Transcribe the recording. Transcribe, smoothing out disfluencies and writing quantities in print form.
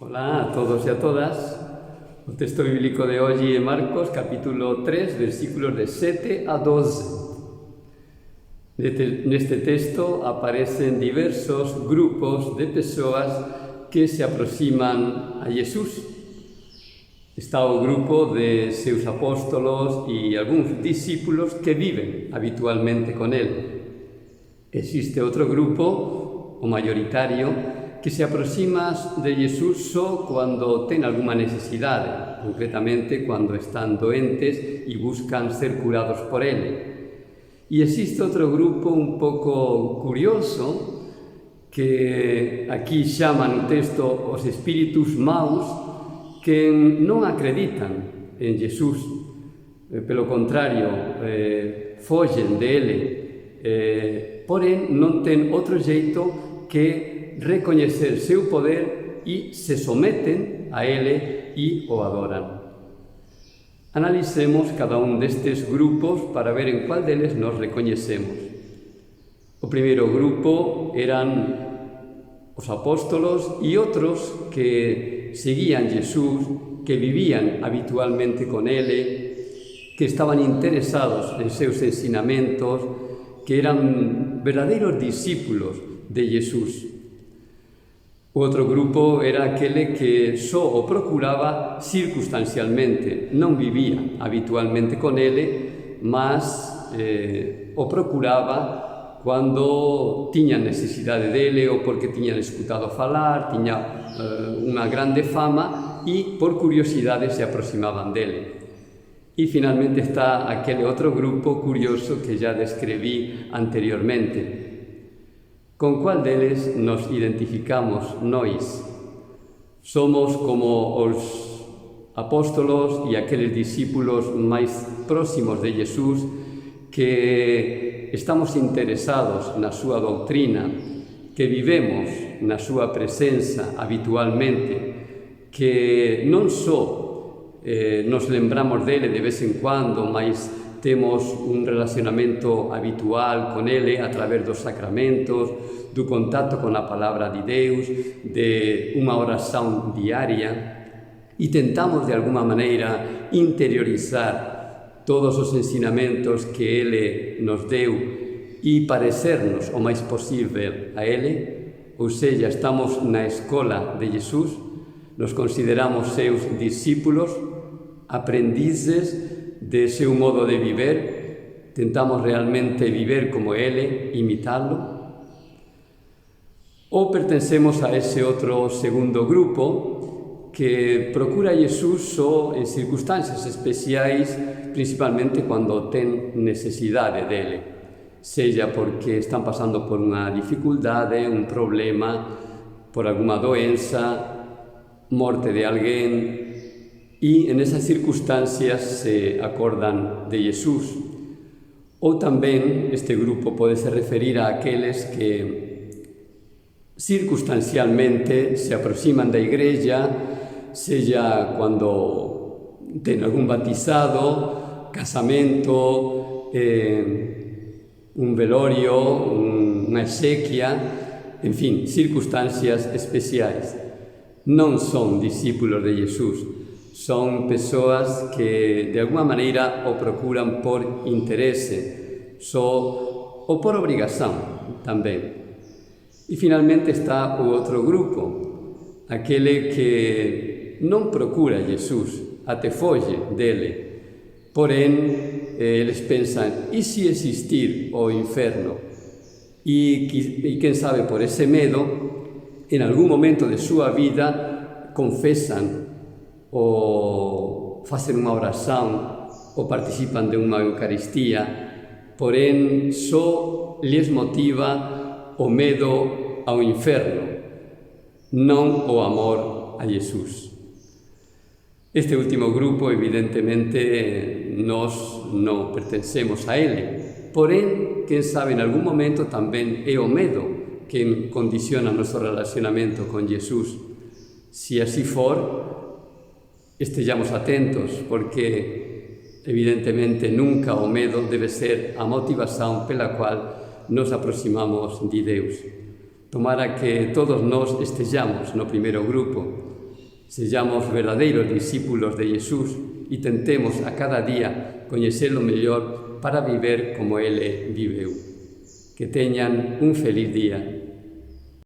Ola a todos e a todas. O texto bíblico de hoxe é Marcos, capítulo 3, versículos de 7 a 12. Neste texto aparecen diversos grupos de persoas que se aproximan a Jesús. Está o grupo de seus apóstolos e algúns discípulos que viven habitualmente con él. Existe outro grupo, o mayoritario, que se aproxima de Jesús só cando ten alguma necesidade, concretamente cando están doentes e buscan ser curados por ele. E existe outro grupo un pouco curioso que aquí chama no texto os espíritus maus que non acreditan en Jesús, pelo contrario, fogen dele, porén non ten outro xeito que recoñecer seu poder e se someten a ele e o adoran. Analicemos cada un destes grupos para ver en cual deles nos recoñecemos. O primeiro grupo eran os apóstolos e outros que seguían Jesús, que vivían habitualmente con ele, que estaban interesados en seus ensinamentos, que eran verdadeiros discípulos de Jesús. O outro grupo era aquele que só o procuraba circunstancialmente, non vivía habitualmente con ele, mas o procuraba cando tiña necesidade dele ou porque tiñan escutado falar, tiña unha grande fama e por curiosidade se aproximaban dele. E finalmente está aquele outro grupo curioso que já descreví anteriormente. Con cual deles nos identificamos nós? Somos como os apóstolos e aqueles discípulos máis próximos de Jesús que estamos interesados na súa doutrina, que vivemos na súa presenza habitualmente, que non só nos lembramos dele de vez en cuando, mas temos un relacionamento habitual con ele a través dos sacramentos, do contacto con a palabra de Deus, de unha oración diaria, e tentamos de alguma maneira interiorizar todos os ensinamentos que ele nos deu e parecernos o máis posible a ele, ou seja, estamos na escola de Jesús, nos consideramos seus discípulos, aprendizes de seu modo de viver, tentamos realmente viver como ele, imitarlo, ou pertencemos a ese outro segundo grupo que procura a Jesús só en circunstancias especiais, principalmente cando ten necesidade dele, seja porque están pasando por unha dificuldade, un problema, por alguma doença, morte de alguén, e en esas circunstancias se acordan de Jesús. Ou tamén este grupo pode se referir a aqueles que circunstancialmente se aproximan da igreja, sella cando ten algún batizado, casamento, un velorio, unha exequia, en fin, circunstancias especiais. Non son discípulos de Jesús, son persoas que de alguma maneira o procuran por interese, ou por obrigación tamén. E finalmente está o outro grupo, aquele que non procura a Jesús, até foge dele, porén eles pensan, e se existir o inferno? E quen sabe, por ese medo, en algún momento de súa vida confesan ou facen unha oración ou participan de unha Eucaristía, porén só lles motiva o medo ao inferno, non o amor a Jesús. Este último grupo, evidentemente, nós non pertencemos a ele, porén, quen sabe, en algún momento tamén é o medo que condiciona o noso relacionamento con Jesús. Se así for, estellamos atentos, porque evidentemente nunca o medo debe ser a motivación pela cual nos aproximamos de Deus. Tomara que todos nós estejamos no primeiro grupo, Sexamos verdadeiros discípulos de Jesús e tentemos a cada día coñecelo mellor para viver como Ele viveu. Que teñan un feliz día.